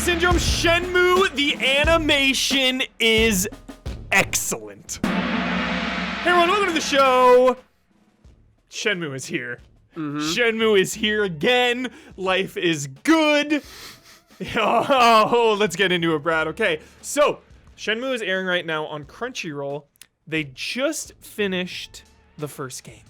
Syndrome, Shenmue The Animation is excellent. Hey everyone, welcome to the show. Shenmue is here. Shenmue is here again. Life is good. Oh, let's get into it, Brad. Okay, so Shenmue is airing right now on Crunchyroll. They just finished the first game.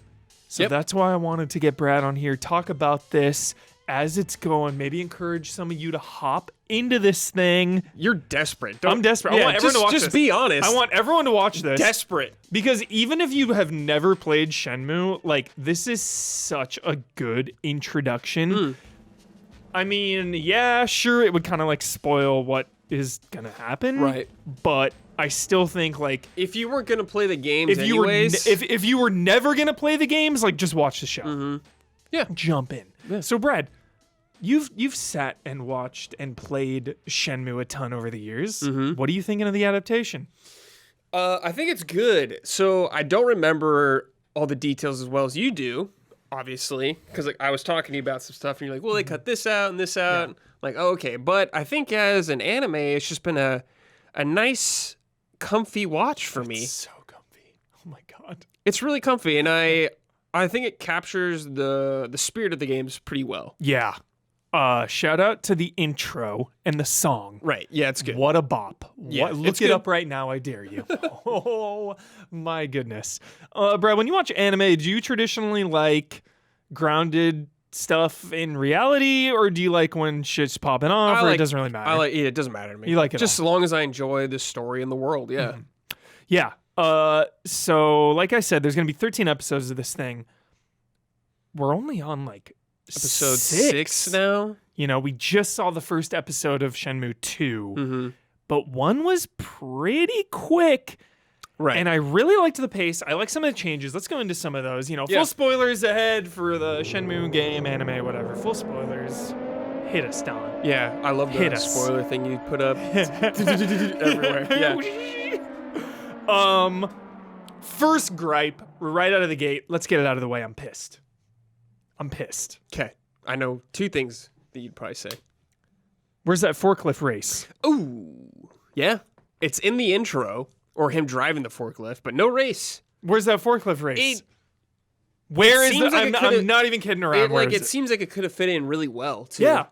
So that's why I wanted to get Brad on here, talk about this as it's going, maybe encourage some of you to hop into this thing. You're desperate. I'm desperate. I want everyone to watch this. Just be honest. I want everyone to watch this. Desperate. Because even if you have never played Shenmue, like, this is such a good introduction. I mean, yeah, sure, it would kind of like spoil what is gonna happen. Right. But I still think, like, if you weren't gonna play the games if you were never gonna play the games, like, just watch the show. Yeah. Jump in. Yeah. So Brad, you've sat and watched and played Shenmue a ton over the years. What are you thinking of the adaptation? I think it's good. So I don't remember all the details as well as you do, obviously, because like I was talking to you about some stuff, and you're like, "Well, they cut this out and this out." Yeah. Like, oh, okay, but I think as an anime, it's just been a nice, comfy watch for me. It's so comfy. Oh my god, it's really comfy, and I think it captures the spirit of the games pretty well. Yeah. Shout out to the intro and the song. Right. Yeah, it's good. What a bop. Yeah, look it up right now, I dare you. Oh, my goodness. Brad, when you watch anime, do you traditionally like grounded stuff in reality, or do you like when shit's popping off, or it doesn't really matter? It doesn't matter to me. You like it just as long as I enjoy the story and the world, yeah. Yeah. So, like I said, there's going to be 13 episodes of this thing. We're only on, like, episode 6 now. You know, we just saw the first episode of Shenmue 2, but 1 was pretty quick. Right. And I really liked the pace. I like some of the changes. Let's go into some of those. You know, full spoilers ahead for the Shenmue game, anime, whatever. Full spoilers. Hit us, Don. Yeah, I love the spoiler thing you put up everywhere. Yeah. First gripe, right out of the gate. Let's get it out of the way. I'm pissed. Okay. I know 2 things that you'd probably say. Where's that forklift race? Ooh. Yeah. It's in the intro, or him driving the forklift, but no race. Where's that forklift race? Where is it? I'm not even kidding around. It seems like it could have fit in really well, too. Yeah.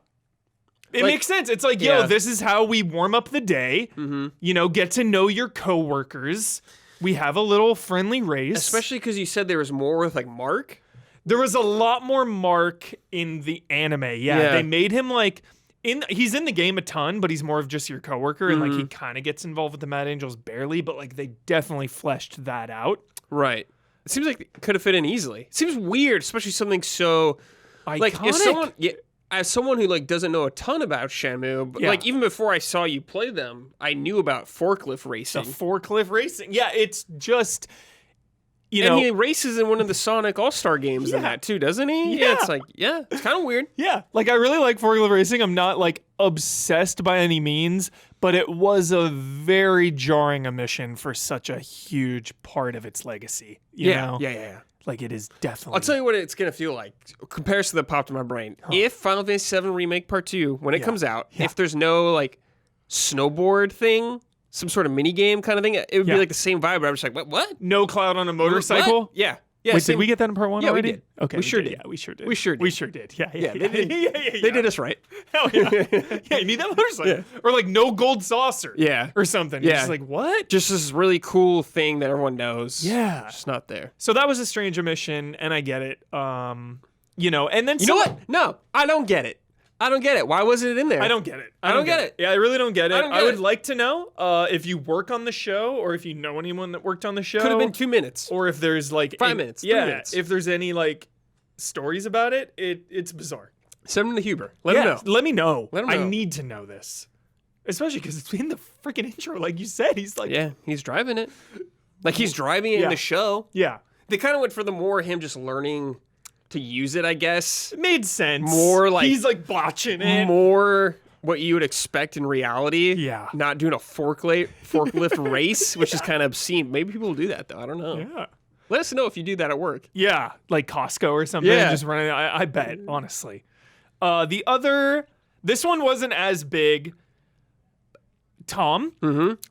It makes sense. It's like, yo, this is how we warm up the day. You know, get to know your coworkers. We have a little friendly race. Especially because you said there was more with, like, Mark. There was a lot more Mark in the anime. Yeah. They made him like he's in the game a ton, but he's more of just your coworker, and like he kind of gets involved with the Mad Angels barely, but like they definitely fleshed that out. Right. It seems like it could have fit in easily. It seems weird, especially something so iconic. Like as someone who like doesn't know a ton about Shenmue, but like even before I saw you play them, I knew about forklift racing. The forklift racing. Yeah, it's just and he races in one of the Sonic All-Star games in that too, doesn't he? Yeah. It's like, it's kind of weird. Yeah, like I really like forklift racing. I'm not like obsessed by any means, but it was a very jarring omission for such a huge part of its legacy. You know? Yeah. Like it is definitely. I'll tell you what it's going to feel like. Comparison that popped in my brain. If Final Fantasy VII Remake Part 2, when it comes out, if there's no like snowboard thing, some sort of mini game kind of thing, it would be like the same vibe. But I'm just like, what? No Cloud on a motorcycle? What? Yeah. Wait, did we get that in part 1 already? We did. Okay. We sure did. Yeah, we sure did. We sure did. Yeah. They did us right. Hell yeah. Yeah, you need that motorcycle. Yeah. Or like no gold saucer. Yeah. Or something. Yeah. You're just like, what? Just this really cool thing that everyone knows. Yeah. Just not there. So that was a strange omission, and I get it. You know, and then you know what? No, I don't get it. Why wasn't it in there? I don't get it. I don't get it. Yeah, I really don't get it. I would it. like to know if you work on the show, or if you know anyone that worked on the show. Could have been 2 minutes. Or if there's like 5 minutes. 3 minutes. If there's any like stories about it, it's bizarre. Send them to Huber. Let him know. Let me know. Let him know. I need to know this. Especially because it's in the freaking intro, like you said. He's like, he's driving it. Like he's driving it in the show. Yeah. They kind of went for the more him just learning to use it, I guess. It made sense. More like he's like botching it. More what you would expect in reality. Yeah. Not doing a forklift race, which is kind of obscene. Maybe people will do that though. I don't know. Yeah. Let us know if you do that at work. Yeah, like Costco or something. Yeah. Just running. I bet, honestly. This one wasn't as big. Tom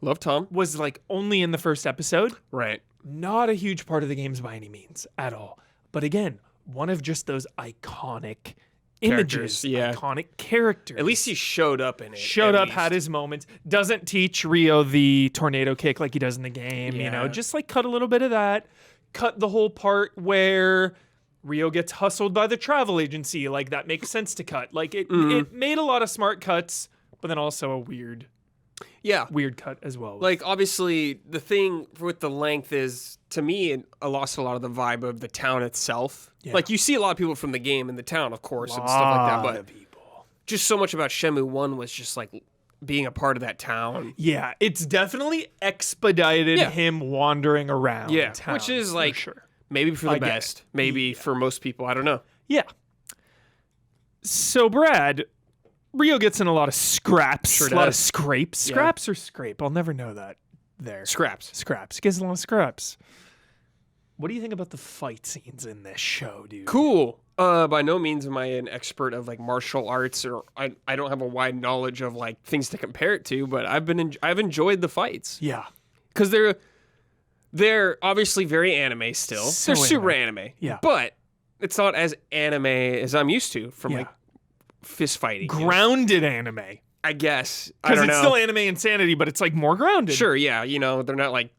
Love Tom. was like only in the first episode. Right. Not a huge part of the games by any means at all. But again, one of just those iconic images, iconic characters. At least he showed up in it. Had his moments. Doesn't teach Rio the tornado kick like he does in the game, you know, just like cut a little bit of that. Cut the whole part where Rio gets hustled by the travel agency. Like, that makes sense to cut. Like, it made a lot of smart cuts, but then also a weird cut as well. Like, obviously, the thing with the length is, to me, it lost a lot of the vibe of the town itself. Yeah. Like, you see a lot of people from the game in the town, of course, and stuff like that, but just so much about Shenmue 1 was just, like, being a part of that town. Yeah, it's definitely expedited him wandering around town, which is, like, maybe for the best. Maybe for most people, I don't know. Yeah. So, Brad, Rio gets in a lot of scraps, a lot of scrapes. Scraps or scrape? I'll never know that there. Scraps. Scraps. He gets a lot of scraps. What do you think about the fight scenes in this show, dude? Cool. By no means am I an expert of like martial arts, or I don't have a wide knowledge of like things to compare it to, but I've enjoyed the fights. Yeah. Because they're obviously very anime still. They're super anime. Yeah. But it's not as anime as I'm used to from like fist fighting. Grounded anime. I guess. Because it's still anime insanity, but it's like more grounded. Sure, yeah. You know, they're not like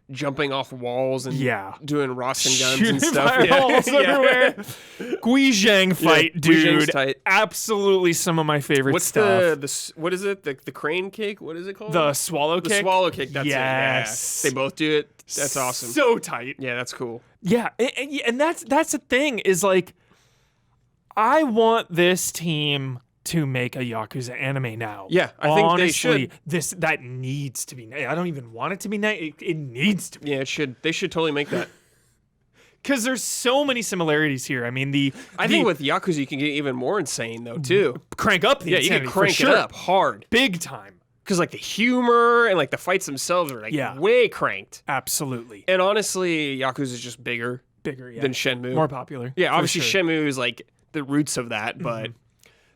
jumping off walls and doing Rasen guns shooting and stuff. Fireballs everywhere. Guizhang fight, dude. Tight. Absolutely some of my favorite stuff. What is it? The crane kick? What is it called? The swallow kick? The swallow kick, that's yes. it. Yeah. They both do it. That's awesome. So tight. Yeah, that's cool. Yeah, and that's the thing is like, I want this team to make a Yakuza anime now. Yeah, I think they should. That needs to be. I don't even want it to be. It needs to be. Yeah, it should. They should totally make that. Because there's so many similarities here. I mean, I think with Yakuza you can get even more insane though too. Crank up the insanity, you can crank it up hard, big time. Because like the humor and like the fights themselves are like way cranked. Absolutely. And honestly, Yakuza is just bigger than Shenmue. More popular. Yeah, obviously Shenmue is like the roots of that, but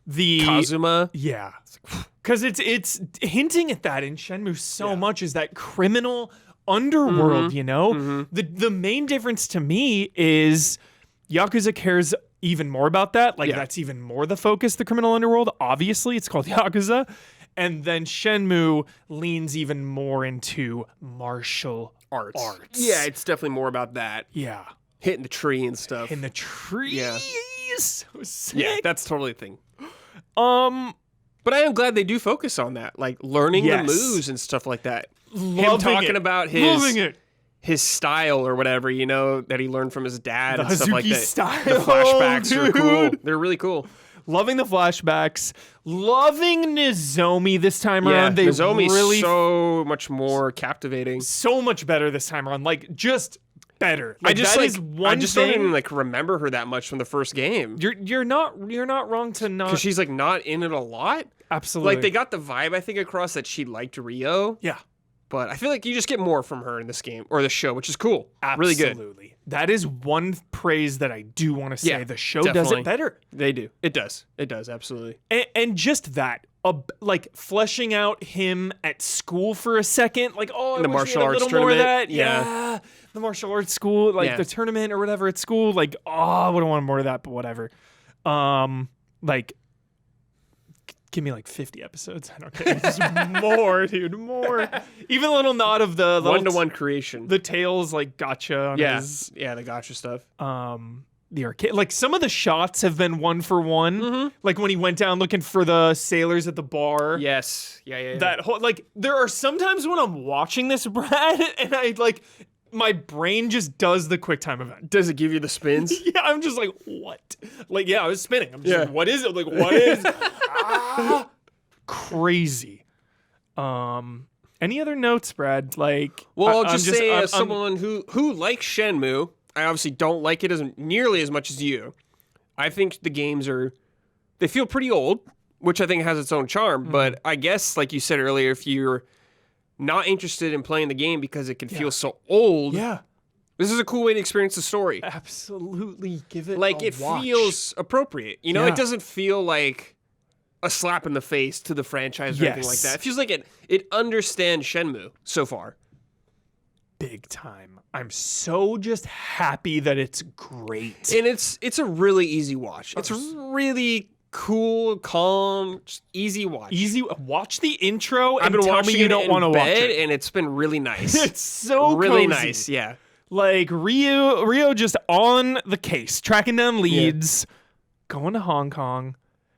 the Kazuma, because it's hinting at that in Shenmue so much, is that criminal underworld. You know, the main difference to me is Yakuza cares even more about that. Like that's even more the focus. The criminal underworld. Obviously, it's called Yakuza. And then Shenmue leans even more into martial arts. Yeah, it's definitely more about that. Yeah. Hitting the tree and stuff. Hitting the trees. Yeah. So sick. Yeah, that's totally a thing. But I am glad they do focus on that. Like learning the moves and stuff like that. Him talking about his style or whatever, you know, that he learned from his dad and stuff like that. Style, the flashbacks are cool. They're really cool. Loving the flashbacks. Loving Nozomi this time around. Nozomi's really so much more captivating. So much better this time around. Like, just better. Like, I just don't even like remember her that much from the first game. You're not wrong to not, because she's like not in it a lot. Absolutely. Like they got the vibe I think across that she liked Rio. Yeah. But I feel like you just get more from her in this game or the show, which is cool. Absolutely. Really good. That is one praise that I do want to say. Yeah, the show does it better. They do. It does. It does, absolutely. And just that, like fleshing out him at school for a second, like the martial arts tournament. More of that. Yeah. The martial arts school, like the tournament or whatever at school, like I would have wanted more of that, but whatever. Like, give me like 50 episodes. I don't care. Just more, dude. More. Even a little nod of the one-to-one creation. The Tails like gotcha on his the gotcha stuff. The arcade, like some of the shots have been one for one. Like when he went down looking for the sailors at the bar. Yes. Yeah. That whole, like, there are sometimes when I'm watching this, Brad, and I like, my brain just does the QuickTime event. Does it give you the spins? Yeah, I'm just like, what? Like, I was spinning. I'm just like, what is it? Like, what is crazy. Any other notes, Brad? Like, well, I'll just say as someone who likes Shenmue, I obviously don't like it as nearly as much as you. I think the games they feel pretty old, which I think has its own charm. But I guess, like you said earlier, if you're not interested in playing the game because it can feel so old. Yeah. This is a cool way to experience the story. Absolutely. Give it like a it watch. Feels appropriate. You know, it doesn't feel like a slap in the face to the franchise or anything like Yes. that. It feels like it understands Shenmue so far. Big time. I'm so just happy that it's great. And it's a really easy watch. It's really cool, calm, just easy watch. Easy. Watch the intro I've and been tell watching me you it don't in want to watch bed, it. and it's been really nice. It's so really cozy. nice, yeah. Like Rio just on the case, tracking down leads, going to Hong Kong.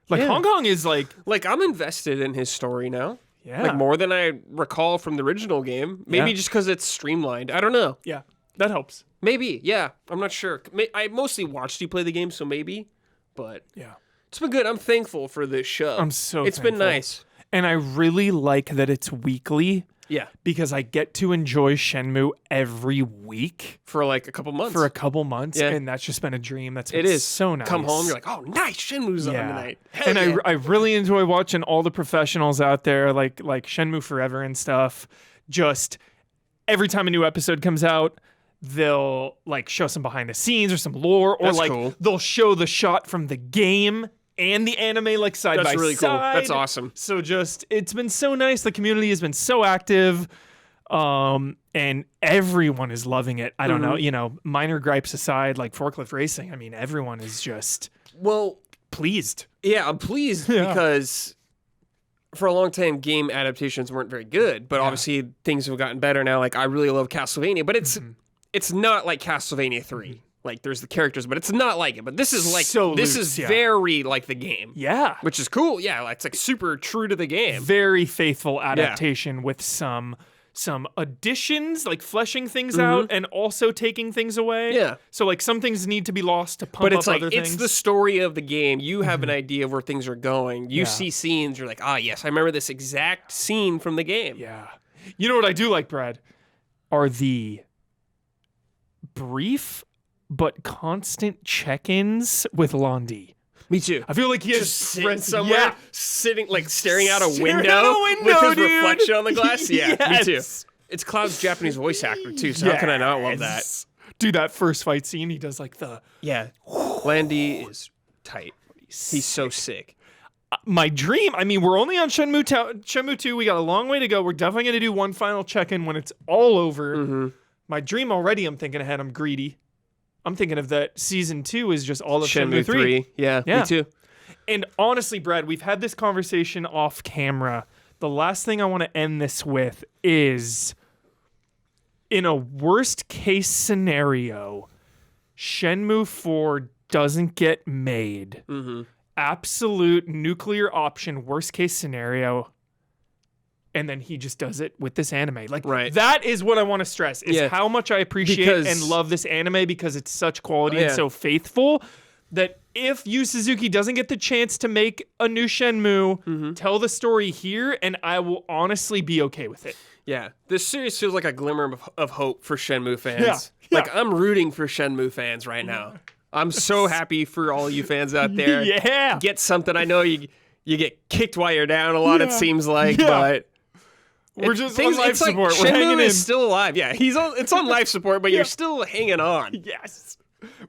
Like Yeah. Hong Kong is like, Like, I'm invested in his story now. yeah, Like, more than I recall from the original game. Maybe Yeah. just because it's streamlined. I don't know. yeah, that helps. Maybe, yeah. I'm not sure. I mostly watched you play the game, so maybe. But Yeah, it's been good. I'm thankful for this show. I'm so It's been thankful. nice. And I really like that it's weekly Yeah. because I get to enjoy Shenmue every week For like a couple months. for a couple months, Yeah. and that's just been a dream. That's been It is. so nice. Come home, you're like, oh, nice. Shenmue's on tonight. Hell And yeah. I really enjoy watching all the professionals out there, like Shenmue Forever and stuff. Just every time a new episode comes out, they'll like show some behind the scenes or some lore, or That's like cool. they'll show the shot from the game and the anime like side That's by really cool. side. That's awesome. So just it's been so nice. The community has been so active. And everyone is loving it. I don't Mm-hmm. know, minor gripes aside, like Forklift Racing, I mean, everyone is just Well, pleased. yeah, I'm pleased Yeah. because for a long time, game adaptations weren't very good. But obviously, things have gotten better now. Like, I really love Castlevania, but it's not like Castlevania 3. Like, there's the characters, but it's not like it. But this is like, So this loose, is yeah. very like the game. Yeah. Which is cool. Yeah, it's like super true to the game. Very faithful adaptation with some additions, like fleshing things out and also taking things away. Mm-hmm. Yeah. So like some things need to be lost to pump But it's up like, other it's things. the story of the game. You have an idea of where things are going. You Yeah. see scenes, you're like, ah, yes, I remember this exact scene from the game. Yeah. You know what I do like, Brad? Are the brief but constant check-ins with Londi. Me too. I feel like he has Just sitting somewhere, Yeah. sitting, like staring out a Staring window, out a window, with his dude. reflection on the glass. Yeah, me too. Yes. It's Cloud's Japanese voice actor too, so how can I not love that? Yes. Dude, that first fight scene, he does like the Yeah, Landy is tight. He's so sick. my dream. I mean, we're only on Shenmue 2. We got a long way to go. We're definitely going to do one final check-in when it's all over. Mm-hmm. My dream already, I'm thinking ahead. I'm greedy. I'm thinking of that season 2 is just all of Shenmue 3. Yeah, Yeah. me too. And honestly, Brad, we've had this conversation off camera. The last thing I want to end this with is, in a worst case scenario, Shenmue 4 doesn't get made. Mm-hmm. Absolute nuclear option, worst case scenario. And then he just does it with this anime. Like, Right. that is what I want to stress, is Yeah. how much I appreciate Because- and love this anime because it's such quality Oh, and yeah. so faithful that if Yu Suzuki doesn't get the chance to make a new Shenmue, Mm-hmm. tell the story here, and I will honestly be okay with it. Yeah, this series feels like a glimmer of hope for Shenmue fans. Yeah. Like, I'm rooting for Shenmue fans right now. I'm so happy for all you fans out there. Yeah. Get something. I know you get kicked while you're down a lot, it Yeah. seems like, Yeah. but We're just on life it's like support. We're Shenmue hanging in. is still alive. Yeah, it's on life support, but you're still hanging on. Yes.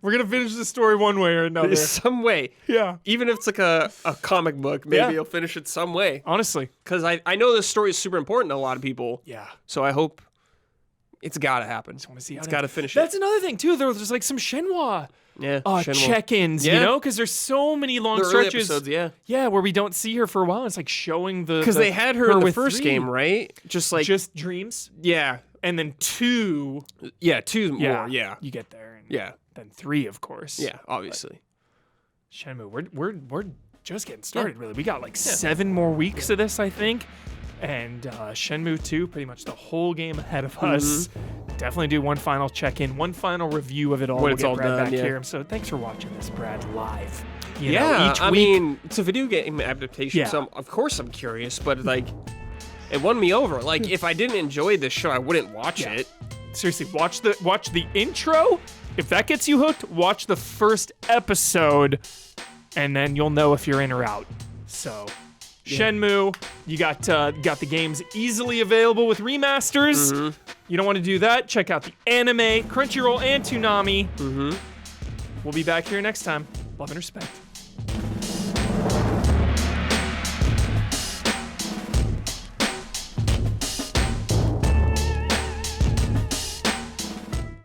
We're going to finish the story one way or another. There's some way. Yeah. Even if it's like a comic book, maybe Yeah. you'll finish it some way. Honestly. Because I know this story is super important to a lot of people. Yeah. So I hope it's got to happen. Want to see how It's it got to finish it. That's another thing, too. There's like some Shenhua Yeah. Shenmue. check-ins, Yeah. you know? Because there's so many long The early stretches. episodes, yeah. Yeah, where we don't see her for a while. It's like showing the... Because they had her in the with first 3. game, right? Just like, Just dreams. yeah. And then 2... Yeah, 2 Yeah. more, yeah. You get there. And Yeah. Then 3, of course. Yeah, obviously. Shenmue, we're just getting started, really. We got like 7 more weeks of this, I think. And Shenmue 2, pretty much the whole game ahead of us. Definitely do one final check-in, one final review of it all. When We'll it's get all Brad done, back yeah. here. So thanks for watching this, Brad, live. You Yeah, know, each I week. mean, it's a video game adaptation, Yeah. so of course I'm curious, but like, it won me over. Like, if I didn't enjoy this show, I wouldn't watch Yeah. it. Seriously, watch the intro. If that gets you hooked, watch the first episode, and then you'll know if you're in or out. So, Shenmue, you got the games easily available with remasters. You don't want to do that? Check out the anime, Crunchyroll, and Toonami. We'll be back here next time. Love and respect.